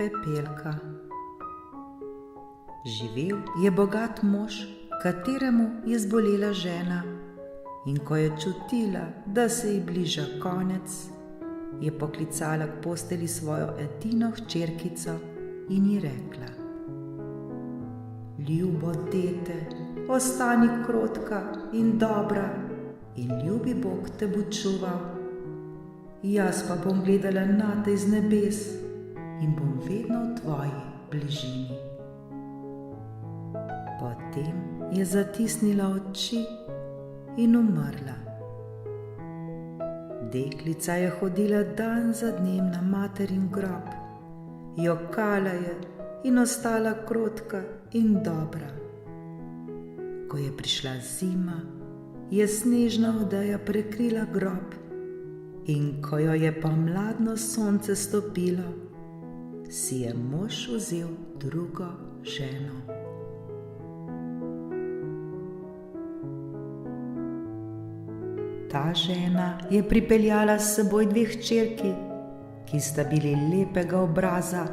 Pepelka. Živel je bogat mož, kateremu je zbolela žena, in ko je čutila, da se ji bliža konec, je poklicala k postelji svojo edino hčerkico in ji rekla: Ljubo dete, ostani krotka in dobra in ljubi Bog te bo čuval. Jaz pa bom gledala nate iz nebes in bom vedno v tvoji bližini. Potem je zatisnila oči in umrla. Deklica je hodila dan za dnem na materin grob, jokala je in ostala krotka in dobra. Ko je prišla zima, je snežna odeja prekrila grob, in ko jo je pomladno sonce stopilo, si je mož vzel drugo ženo. Ta žena je pripeljala s seboj dve hčerki, ki sta bili lepega obraza,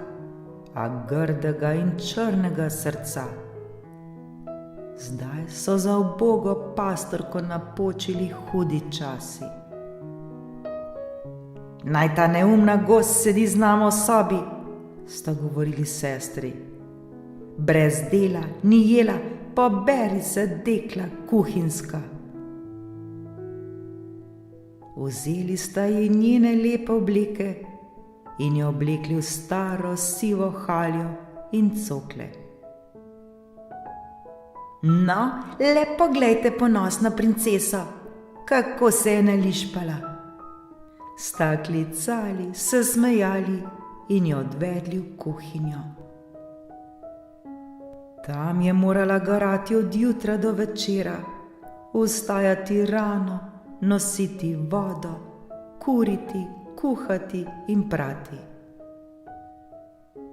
a grdega in črnega srca. Zdaj so za ubogo pastorko napočili hudi časi. Naj ta neumna gos sedi z nama v sobi, sta govorili sestri. Brez dela ni jela, poberi se, dekla kuhinjska. Vzeli sta ji njene lepe obleke in jo oblekli v staro sivo haljo in cokle. No, le poglejte, ponosna princeso, kako se je nališpala. Sta klicali, se smejali in jo odvedli v kuhinjo. Tam je morala garati od jutra do večera, vstajati rano, nositi vodo, kuriti, kuhati in prati.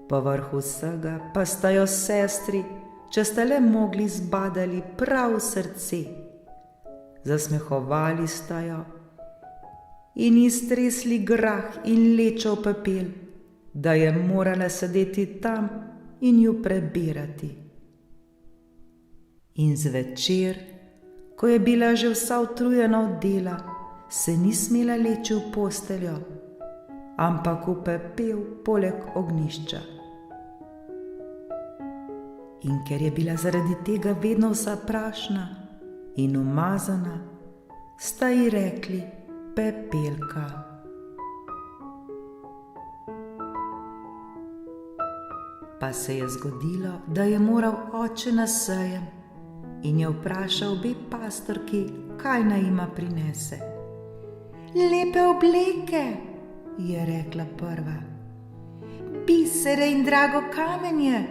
Povrh vsega pa sta jo sestri, če sta le mogli, zbadali prav v srce. Zasmehovali sta jo in iztresli grah in lečo v pepel, da je morala sedeti tam in ju prebirati. In zvečer, ko je bila že vsa utrujena od dela, se ni smela leči v posteljo, ampak v pepel poleg ognjišča. In ker je bila zaradi tega vedno vsa prašna in umazana, sta ji rekli Pepelka. Pa se je zgodilo, da je moral oče na sejem in je vprašal obe pastorki, kaj naj jima prinese. Lepe obleke, je rekla prva. Bisere in drago kamenje,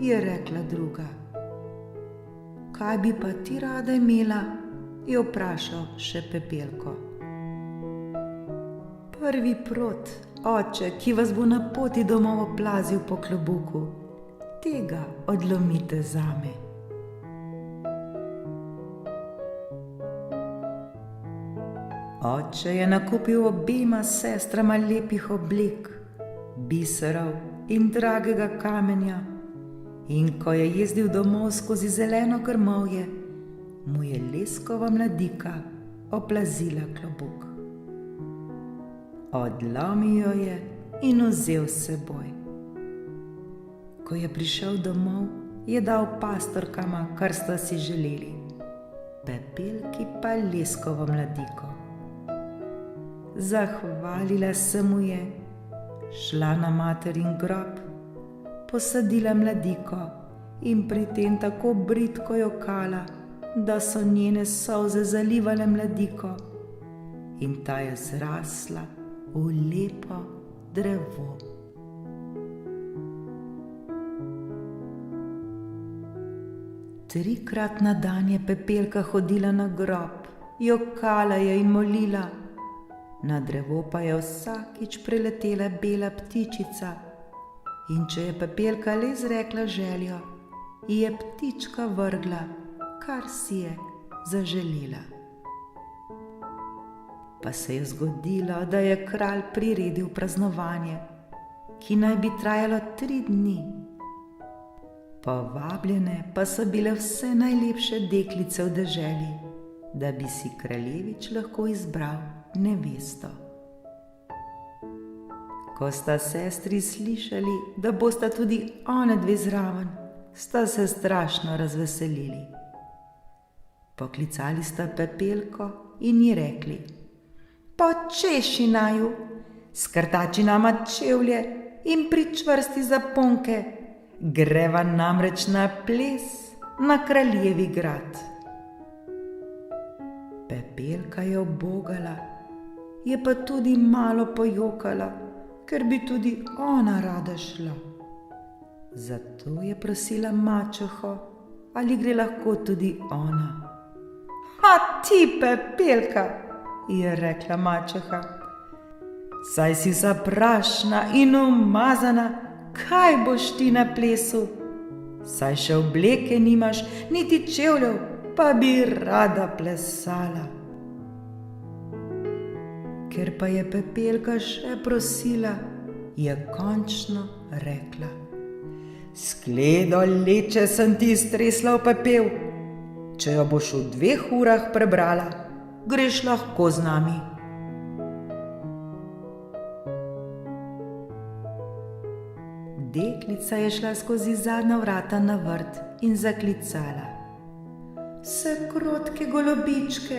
je rekla druga. Kaj bi pa ti rada imela, je vprašal še Pepelko. Prvi prot, oče, ki vas bo na poti domov oplazil po klobuku, tega odlomite zame. Oče je nakupil obema sestrama lepih oblek, biserov in dragega kamenja, in ko je jezdil domov skozi zeleno grmovje, mu je leskova mladika oplazila klobuk. Odlomil jo je in vzel s seboj. Ko je prišel domov, je dal pastorkama, kar sta si želeli, Pepelki pa leskovo mladiko. Zahvalila se mu je, šla na materin grob, posadila mladiko in pri tem tako bridko jokala, da so njene solze zalivale mladiko, in ta je zrasla v lepo drevo. Trikrat na dan je Pepelka hodila na grob, jokala je in molila. Na drevo pa je vsakič preletela bela ptičica, in če je Pepelka le izrekla željo, ji je ptička vrgla, kar si je zaželela. Pa se je zgodilo, da je kralj priredil praznovanje, ki naj bi trajalo 3 dni. Povabljene pa so bile vse najlepše deklice v deželi, da bi si kraljevič lahko izbral nevesto. Ko sta sestri slišali, da bosta tudi one dve zraven, sta se strašno razveselili. Poklicali sta Pepelko in ji rekli: "Počeši naju, skrtači nama čevlje in pričvrsti zaponke, greva namreč na ples na kraljevi grad." Pepelka je ubogala, je pa tudi malo pojokala, ker bi tudi ona rada šla. Zato je prosila mačeho, ali gre lahko tudi ona. "A ti, Pepelka," je rekla mačeha, "saj si vsa prašna in umazana, kaj boš ti na plesu? Saj še obleke nimaš, niti čevljev, pa bi rada plesala." Ker pa je Pepelka še prosila, je končno rekla: "Skledo leče sem ti stresla v pepel. Če jo boš v 2 urah prebrala, greš lahko z nami." Deklica je šla skozi zadnja vrata na vrt in zaklicala: "Vse krotke golobičke,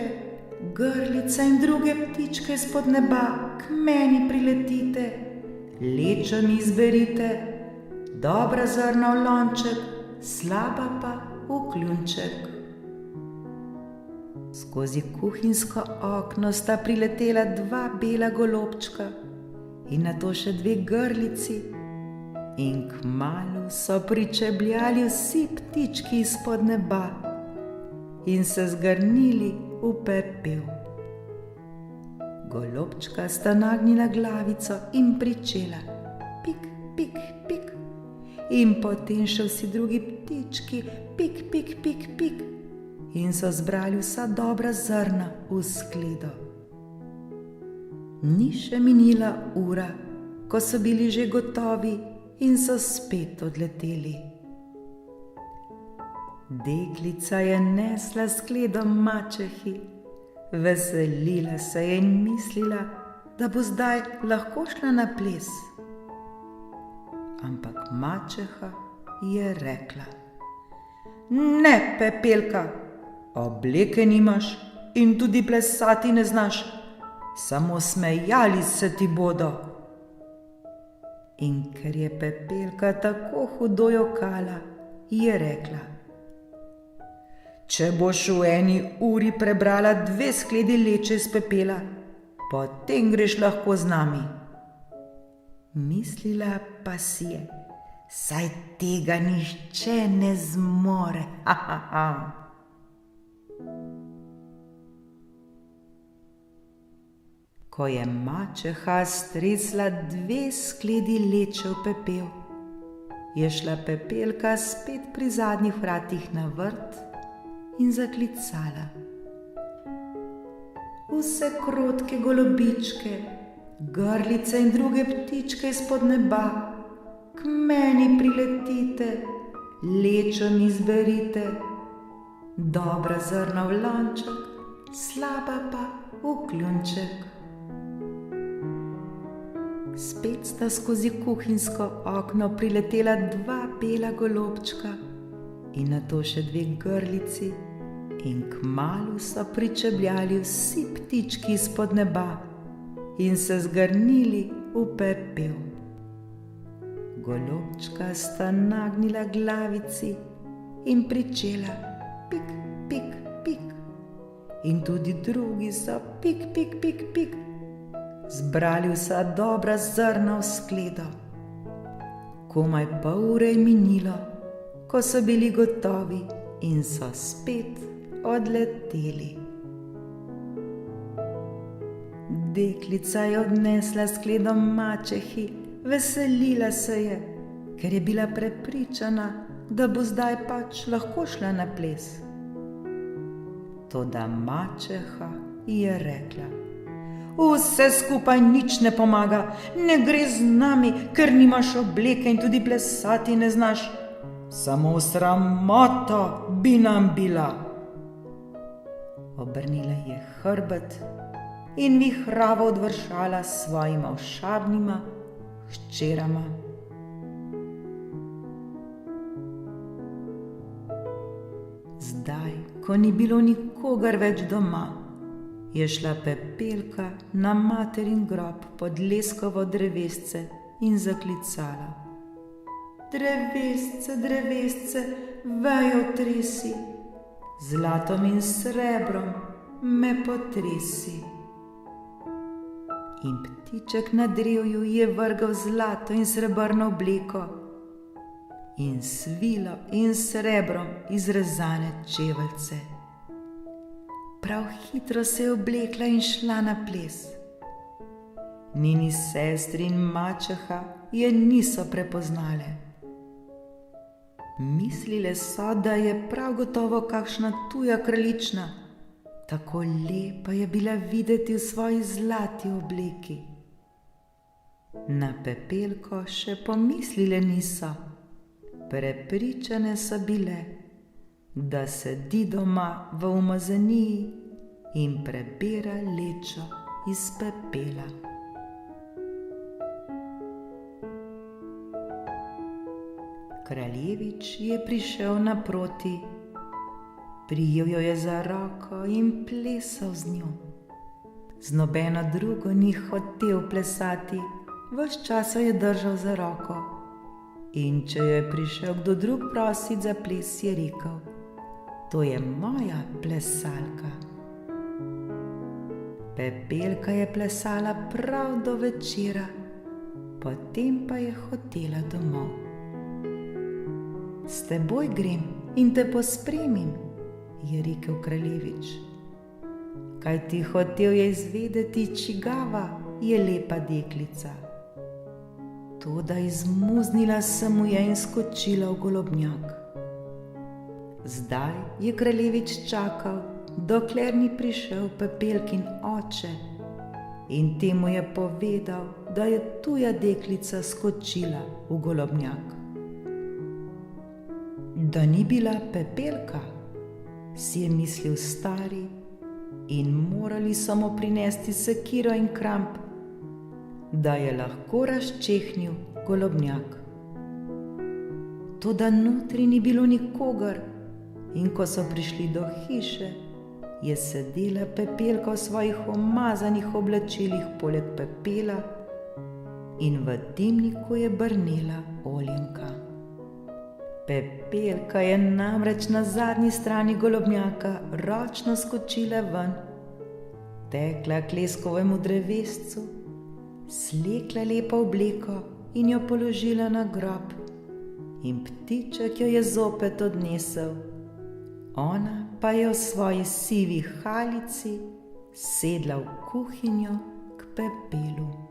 grlice in druge ptičke spod neba, k meni priletite, lečo mi izberite, dobra zrna v lonček, slaba pa v kljunček." Skozi kuhinjsko okno sta priletela 2 bela golobčka in nato še 2 grlici, in kmalu so pričebljali vsi ptički izpod neba in se zgrnili v pepel. Golobčka sta nagnila glavico in pričela: "Pik, pik, pik." In potem še vsi drugi ptički: "Pik, pik, pik, pik." In so zbrali vsa dobra zrna v skledo. Ni še minila ura, ko so bili že gotovi in so spet odleteli. Deklica je nesla skledo mačehi, veselila se je in mislila, da bo zdaj lahko šla na ples. Ampak mačeha je rekla: "Ne, Pepelka, obleke nimaš in tudi plesati ne znaš, samo smejali se ti bodo." In ker je Pepelka tako hudo jokala, je rekla: "Če boš v 1 uri prebrala 2 skledi leče iz pepela, potem greš lahko z nami." Mislila pa si je: "Saj tega nihče ne zmore, ha, ha, ha." Ko je mačeha stresla 2 skledi leče v pepel, je šla Pepelka spet pri zadnjih vratih na vrt in zaklicala: "Vse krotke golobičke, grlice in druge ptičke izpod neba, k meni priletite, lečo mi izberite, dobra zrna v lonček, slaba pa v kljunček." Spet sta skozi kuhinjsko okno priletela 2 bela golobčka in nato še 2 grlici, in kmalu so pričebljali vsi ptički izpod neba in se zgrnili v pepel. Golobčka sta nagnila glavici in pričela: "Pik, pik, pik." In tudi drugi so: "Pik, pik, pik, pik." Zbrali vsa dobra zrna v skledo. Komaj pol ure je minilo, ko so bili gotovi in so spet odleteli. Deklica je odnesla skledo mačehi, veselila se je, ker je bila prepričana, da bo zdaj pač lahko šla na ples. Toda mačeha je rekla: Vse skupaj nič ne pomaga, ne gre z nami, ker nimaš obleke in tudi plesati ne znaš. Samo sramota bi nam bila. Obrnila je hrbet in vihravo odvršala s svojima ošabnima hčerama. Zdaj, ko ni bilo nikogar več doma, je šla Pepelka na materin grob pod leskovo drevesce in zaklicala: Drevesce, drevesce, vejo tresi, zlatom in srebrom me potresi. In ptiček na drevju je vrgel zlato in srebrno obleko in svilo in srebrom izrezane čeveljce. Prav hitro se je oblekla in šla na ples. Njeni sestri in mačeha je niso prepoznale. Mislile so, da je prav gotovo kakšna tuja kraljična, tako lepa je bila videti v svoji zlati obleki. Na Pepelko še pomislile niso, prepričane so bile, da sedi doma v umazaniji in prebira lečo iz pepela. Kraljevič je prišel naproti, prijel jo je za roko in plesal z njo. Z nobeno drugo ni hotel plesati, ves čas jo je držal za roko. In če jo je prišel kdo drug prosit za ples, je rekel: To je moja plesalka. Pepelka je plesala prav do večera, potem pa je hotela domov. S teboj grem in te pospremim, je rekel kraljevič. Kajti hotel je izvedeti, čigava je lepa deklica. Toda izmuznila se mu je in skočila v golobnjak. Zdaj je kraljevič čakal, dokler ni prišel Pepelkin oče, in temu je povedal, da je tuja deklica skočila v golobnjak. Da ni bila Pepelka, si je mislil stari, in morali so mu prinesti sekiro in kramp, da je lahko razčehnil golobnjak. Toda notri ni bilo nikogar, in ko so prišli do hiše, je sedela Pepelka v svojih umazanih oblačilih poleg pepela in v dimniku je brnela oljenka. Pepelka je namreč na zadnji strani golobnjaka ročno skočila ven, tekla k leskovemu drevescu, slekla lepo obleko in jo položila na grob, in ptiček jo je zopet odnesel. Ona pa je v svoji sivi halici sedla v kuhinjo k pepelu.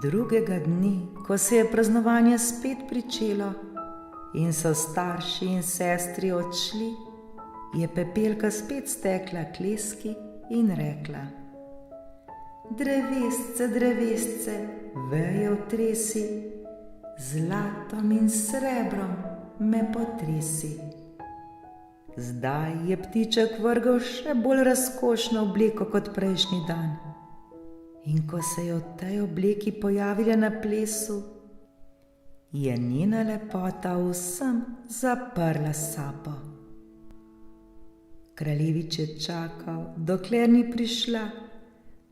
Drugega dne, ko se je praznovanje spet pričelo in so starši in sestri odšli, je Pepelka spet stekla k leski in rekla: Drevesce, drevesce, vejo tresi, zlatom in srebrom me potresi. Zdaj je ptiček vrgel še bolj razkošno obleko kot prejšnji dan. In ko se je v tej obleki pojavila na plesu, je njena lepota vsem zaprla sapo. Kraljevič je čakal, dokler ni prišla,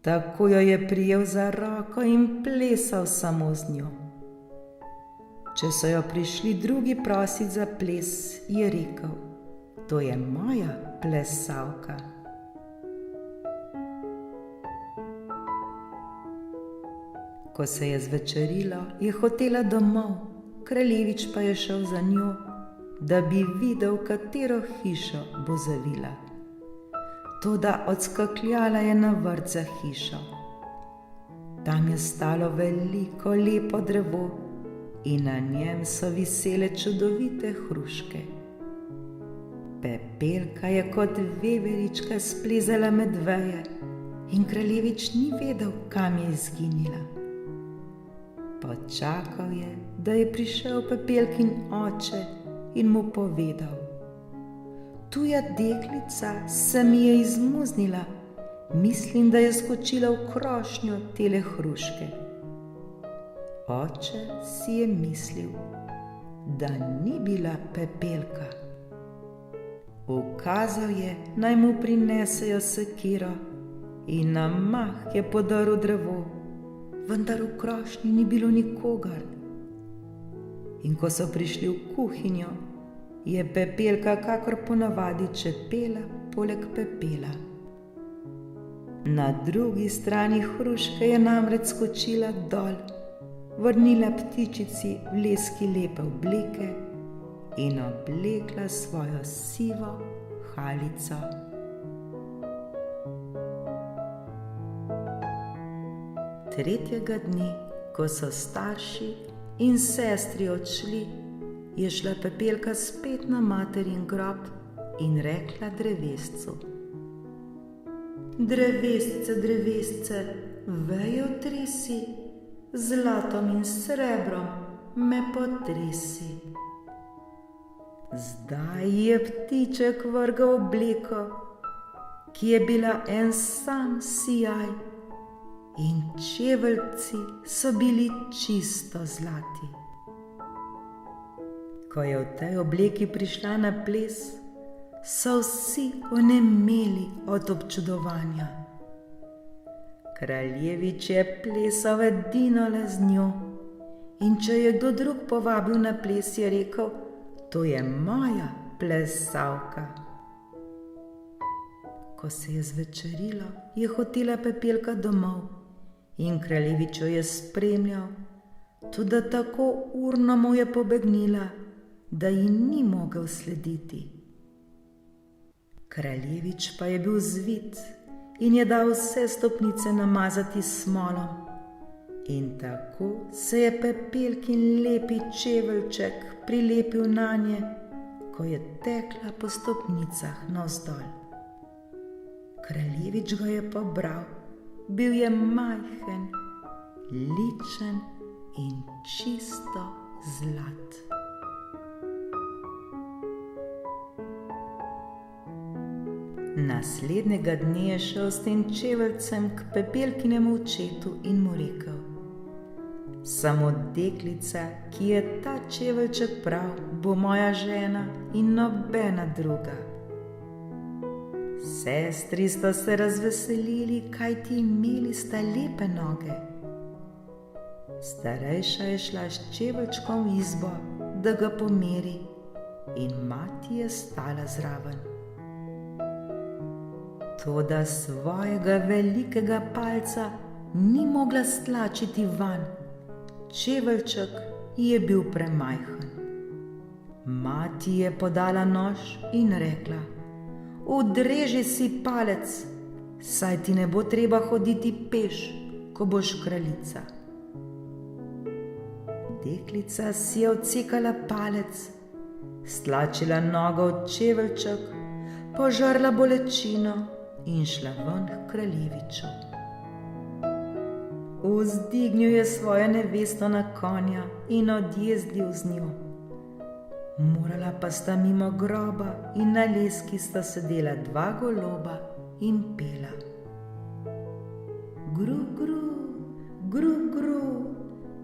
tako jo je prijel za roko in plesal samo z njo. Če so jo prišli drugi prosit za ples, je rekel: To je moja plesalka. Ko se je zvečerilo, je hotela domov, kraljevič pa je šel za njo, da bi videl, katero hišo bo zavila. Toda odskakljala je na vrt za hišo. Tam je stalo veliko lepo drevo in na njem so visele čudovite hruške. Pepelka je kot veverička splezala med veje in kraljevič ni vedel, kam je izginila. Počakal je, da je prišel Pepelkin oče in mu povedal: "Tuja deklica se mi je izmuznila, mislim, da je skočila v krošnjo tele hruške." Oče si je mislil, da ni bila Pepelka. Ukazal je, naj mu prinesejo sekiro in na mah je podrl drevo, vendar v krošnji ni bilo nikogar. In ko so prišli v kuhinjo, je Pepelka kakor ponavadi čepela poleg pepela. Na drugi strani hruške je namreč skočila dol, vrnila ptičici v leski lepe obleke in oblekla svojo sivo halico. Tretjega dne, ko so starši in sestri odšli, je šla Pepelka spet na materin grob in rekla drevescu: "Drevesce, drevesce, veje otresi, zlatom in srebrom me potresi." Zdaj je ptiček vrgal obleko, ki je bila en sam sijaj, in čeveljci so bili čisto zlati. Ko je v tej obleki prišla na ples, so vsi onemeli od občudovanja. Kraljevič je plesal edino le z njo, in če je kdo drug povabil na ples, je rekel: "To je moja plesalka." Ko se je zvečerilo, je hotela Pepelka domov in kraljevič jo je spremljal, toda tako urno mu je pobegnila, da ji ni mogel slediti. Kraljevič pa je bil zvit in je dal vse stopnice namazati s smolom, in tako se je Pepelkin lepi čeveljček prilepil nanje, ko je tekla po stopnicah navzdol. Kraljevič ga je pobral, bil je majhen, ličen in čisto zlat. Naslednjega dne je šel s tem čeveljcem k Pepelkinemu očetu in mu rekel: "Samo deklica, ki je ta čeveljček prav, bo moja žena in nobena druga." Sestri sta se razveselili, kajti imeli sta lepe noge. Starejša je šla s čeveljčkom v izbo, da ga pomeri, in mati je stala zraven. Toda svojega velikega palca ni mogla stlačiti vanj, čeveljček je bil premajhen. Mati je podala nož in rekla: "Odreži si palec, saj ti ne bo treba hoditi peš, ko boš kraljica." Deklica si je odsekala palec, stlačila nogo v čeveljček, požrla bolečino in šla ven k kraljeviču. Vzdignil je svojo nevesto na konja in odjezdil z njo. Morala pa sta mimo groba in na leski sta sedela dva goloba in pela: "Gru, gru, gru, gru,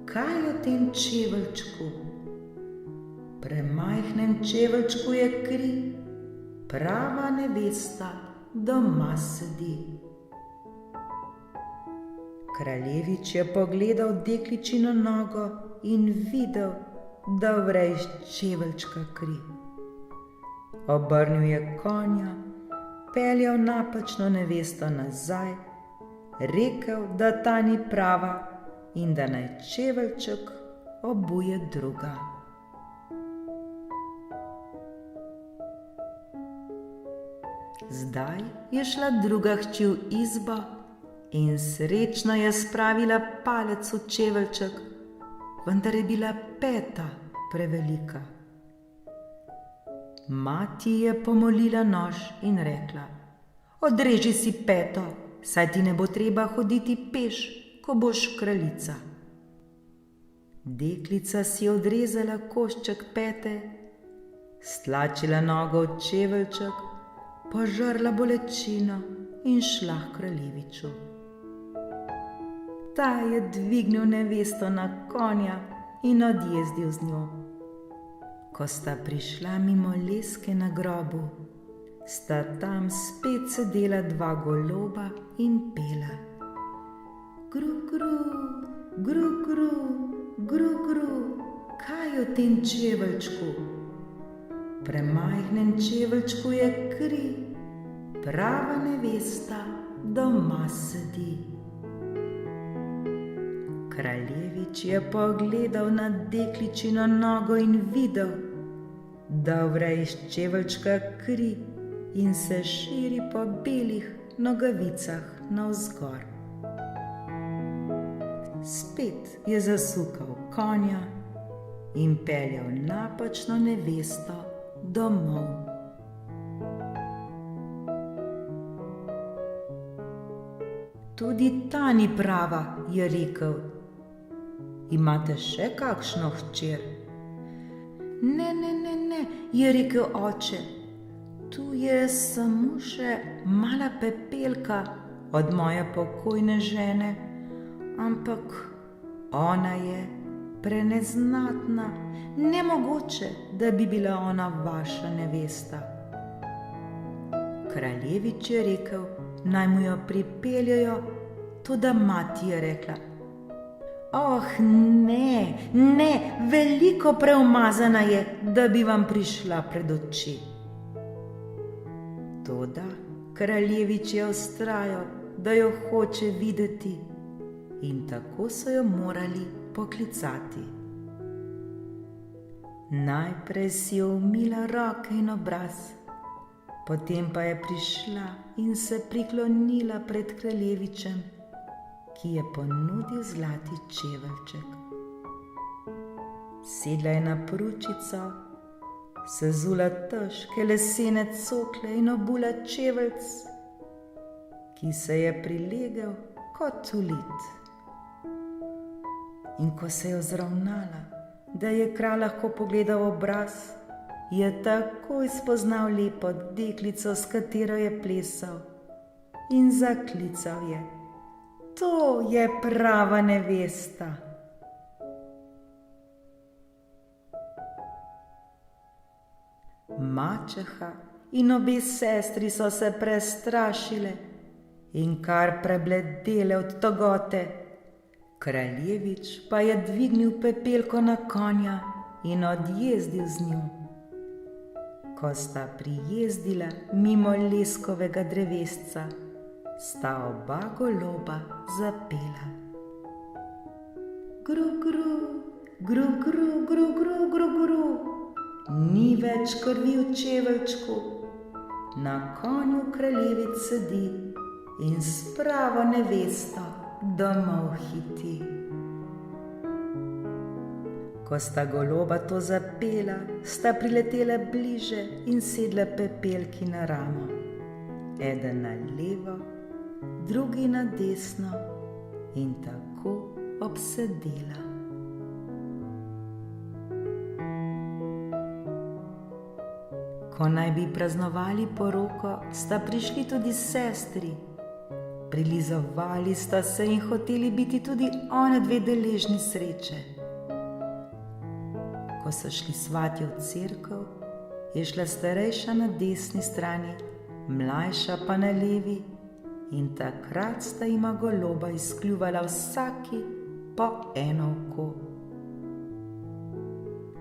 kaj je v tem čeveljčku? Premajhnem čeveljčku je kri, prava nevesta doma sedi." Kraljevič je pogledal dekličino nogo in videl, da vre iz čeveljčka kri. Obrnil je konja, peljal napačno nevesto nazaj, rekel, da ta ni prava in da naj čeveljček obuje druga. Zdaj je šla druga hči v izbo in srečno je spravila palec v čeveljček, vendar je bila peta prevelika. Mati je pomolila nož in rekla: odreži si peto, saj ti ne bo treba hoditi peš, ko boš kraljica. Deklica si je odrezala košček pete, stlačila nogo v čeveljček, požrla bolečino in šla h kraljeviču. Ta je dvignil nevesto na konja in odjezdil z njo. Ko sta prišla mimo leske na grobu, sta tam spet sedela dva goloba in pela: gru, gru, gru, gru, gru, gru, kaj je v tem čeveljčku? V premajhnem čeveljčku je kri, prava nevesta doma sedi. Kraljevič je pogledal na dekličino nogo in videl, da vre iz čeveljčka kri in se širi po belih nogavicah navzgor. Spet je zasukal konja in peljal napačno nevesto domov. Tudi ta ni prava, je rekel. Imate še kakšno hčer? Ne, je rekel oče. Tu je samo še mala Pepelka od moje pokojne žene, ampak ona je preneznatna, nemogoče, da bi bila ona vaša nevesta. Kraljevič je rekel, naj mu jo pripeljejo, toda mati je rekla: oh, ne, veliko preumazana je, da bi vam prišla pred oči. Toda kraljevič je vztrajal, da jo hoče videti, in tako so jo morali poklicati. Najprej si je umila roke in obraz, potem pa je prišla in se priklonila pred kraljevičem, ki je ponudil zlati čeveljček. Sedla je na pručico, sezula težke lesene cokle in obula čeveljc, ki se je prilegel kot ulit. In ko se je vzravnala, da je kralj lahko pogledal obraz, je takoj spoznal lepo deklico, s katero je plesal, in zaklical je: to je prava nevesta. Mačeha in obe sestri so se prestrašile in kar prebledele od togote. Kraljevič pa je dvignil Pepelko na konja in odjezdil z njo. Ko sta prijezdila mimo leskovega drevesca, sta oba goloba zapela: gru, gru, gru, gru, gru, gru, gru, gru. Ni več krvi v čeveljčku, na konju kraljevič sedi in s pravo nevesto domov hiti. Ko sta goloba to zapela, sta priletela bliže in sedla Pepelki na ramo, eden na levo, drugi na desno, in tako obsedela. Ko naj bi praznovali poroko, sta prišli tudi sestri. Prilizovali sta se in hoteli biti tudi one dve deležni sreče. Ko so šli svatje v cerkev, je šla starejša na desni strani, mlajša pa na levi, in takrat sta jima goloba izkljuvala vsaki po eno oko.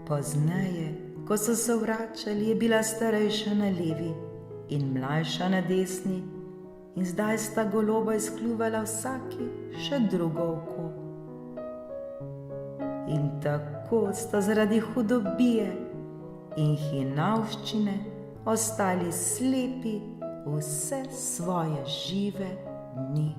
Pozneje, ko so se vračali, je bila starejša na levi in mlajša na desni, in zdaj sta goloba izkljuvala vsaki še drugo oko. In tako sta zaradi hudobije in hinavščine ostali slepi vse svoje žive dni.